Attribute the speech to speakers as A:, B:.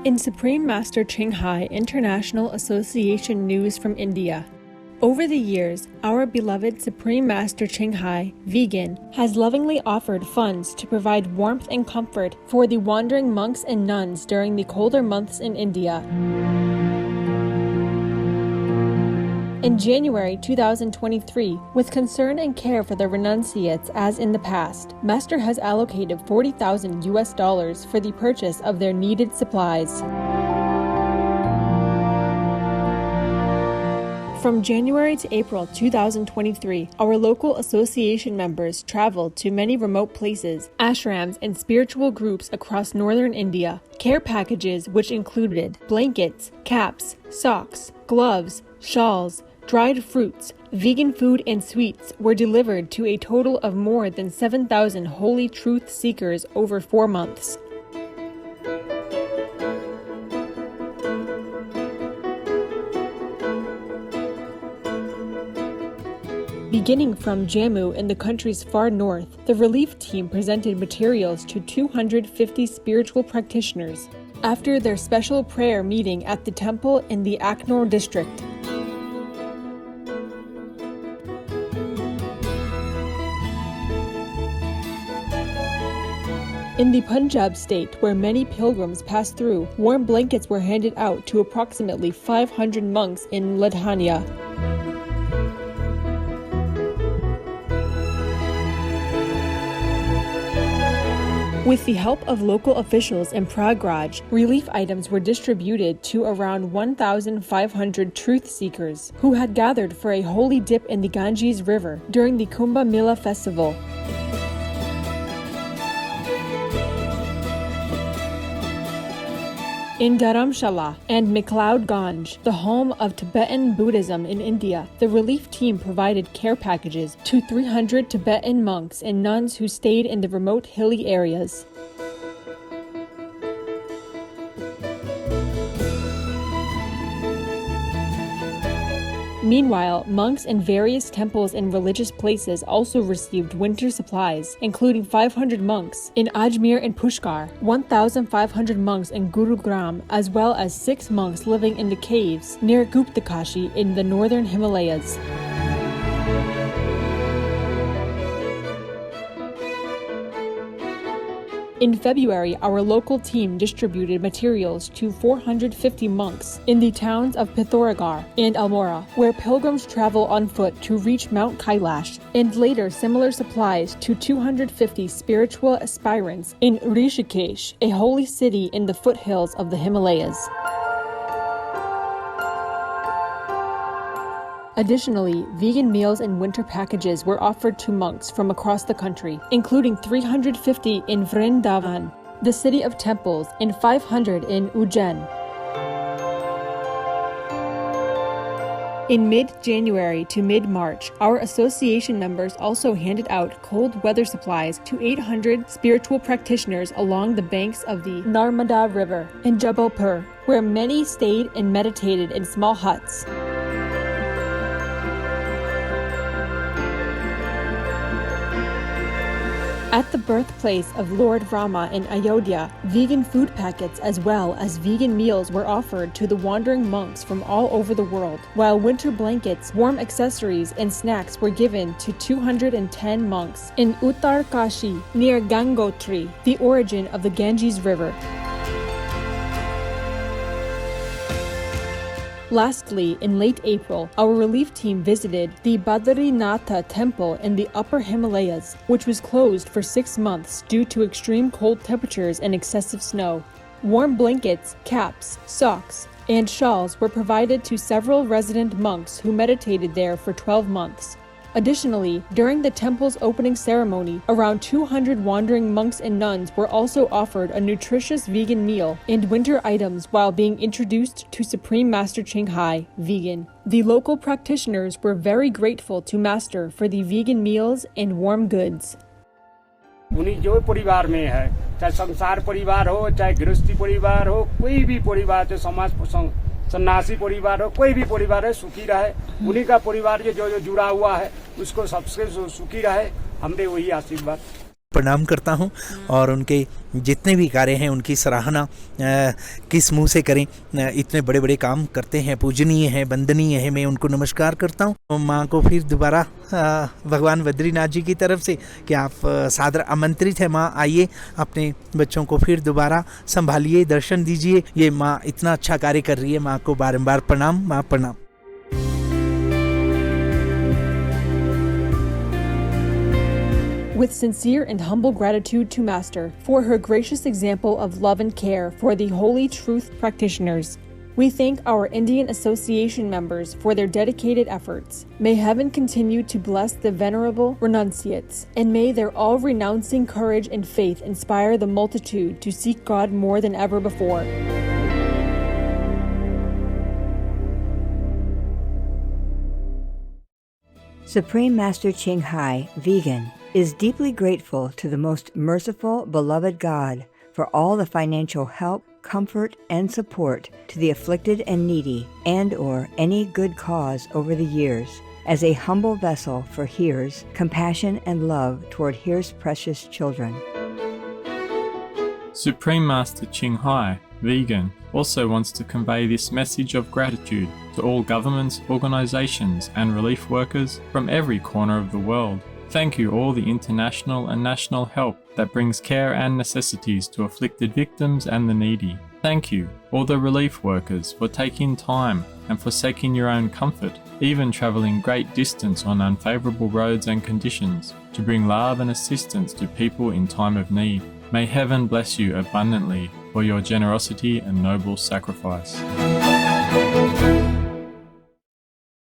A: In Supreme Master Ching Hai International Association news from India. Over the years, our beloved Supreme Master Ching Hai, vegan, has lovingly offered funds to provide warmth and comfort for the wandering monks and nuns during the colder months in India. In January 2023, with concern and care for the renunciates as in the past, Master has allocated $40,000 for the purchase of their needed supplies. From January to April 2023, our local association members traveled to many remote places, ashrams, and spiritual groups across northern India. Care packages which included blankets, caps, socks, gloves, shawls, dried fruits, vegan food, and sweets were delivered to a total of more than 7,000 holy truth seekers over 4 months. Beginning from Jammu in the country's far north, the relief team presented materials to 250 spiritual practitioners after their special prayer meeting at the temple in the Aknor district. In the Punjab state, where many pilgrims pass through, warm blankets were handed out to approximately 500 monks in Ludhiana. With the help of local officials in Prayagraj, relief items were distributed to around 1,500 truth seekers who had gathered for a holy dip in the Ganges River during the Kumbh Mela festival. In Dharamshala and McLeodganj, the home of Tibetan Buddhism in India, the relief team provided care packages to 300 Tibetan monks and nuns who stayed in the remote hilly areas. Meanwhile, monks in various temples and religious places also received winter supplies, including 500 monks in Ajmer and Pushkar, 1,500 monks in Gurugram, as well as 6 monks living in the caves near Guptakashi in the northern Himalayas. In February, our local team distributed materials to 450 monks in the towns of Pithoragarh and Almora, where pilgrims travel on foot to reach Mount Kailash, and later similar supplies to 250 spiritual aspirants in Rishikesh, a holy city in the foothills of the Himalayas. Additionally, vegan meals and winter packages were offered to monks from across the country, including 350 in Vrindavan, the city of temples, and 500 in Ujjain. In mid-January to mid-March, our association members also handed out cold weather supplies to 800 spiritual practitioners along the banks of the Narmada River in Jabalpur, where many stayed and meditated in small huts. At the birthplace of Lord Rama in Ayodhya, vegan food packets as well as vegan meals were offered to the wandering monks from all over the world, while winter blankets, warm accessories, and snacks were given to 210 monks in Uttarkashi near Gangotri, the origin of the Ganges River. Lastly, in late April, our relief team visited the Badrinath temple in the upper Himalayas, which was closed for 6 months due to extreme cold temperatures and excessive snow. Warm blankets, caps, socks, and shawls were provided to several resident monks who meditated there for 12 months. Additionally, during the temple's opening ceremony, around 200 wandering monks and nuns were also offered a nutritious vegan meal and winter items while being introduced to Supreme Master Ching Hai, vegan. The local practitioners were very grateful to Master for the vegan meals and warm goods.
B: उन्हीं जो परिवार में है, चाहे संसार परिवार हो, चाहे गृहस्थी परिवार हो, कोई भी परिवार, चाहे समाज सन्यासी परिवार हो, कोई भी परिवार है, सुखी रहे। उन्हीं का परिवार जो जुड़ा हुआ है उसको सबसे सुखी रहे, हमने वही आशीर्वाद।
C: प्रणाम करता हूं और उनके जितने भी कार्य हैं उनकी सराहना किस मुंह से करें, इतने बड़े बड़े काम करते हैं, पूजनीय है, वंदनीय है। मैं उनको नमस्कार करता हूं। माँ को फिर दोबारा भगवान बद्रीनाथ जी की तरफ से कि आप सादर आमंत्रित है माँ, आइए अपने बच्चों को फिर दोबारा संभालिए, दर्शन दीजिए। ये माँ इतना अच्छा कार्य कर रही है, माँ को बारंबार प्रणाम। माँ प्रणाम।
A: With sincere and humble gratitude to Master for her gracious example of love and care for the Holy Truth practitioners, we thank our Indian Association members for their dedicated efforts. May heaven continue to bless the venerable renunciates, and may their all-renouncing courage and faith inspire the multitude to seek God more than ever before.
D: Supreme Master Ching Hai, vegan, is deeply grateful to the most merciful, beloved God for all the financial help, comfort, and support to the afflicted and needy and/or any good cause over the years, as a humble vessel for Here's compassion and love toward Here's precious children.
E: Supreme Master Ching Hai, vegan, also wants to convey this message of gratitude to all governments, organisations and relief workers from every corner of the world. Thank you all the international and national help that brings care and necessities to afflicted victims and the needy. Thank you, all the relief workers, for taking time and forsaking your own comfort, even travelling great distance on unfavourable roads and conditions, to bring love and assistance to people in time of need. May heaven bless you abundantly for your generosity and noble sacrifice.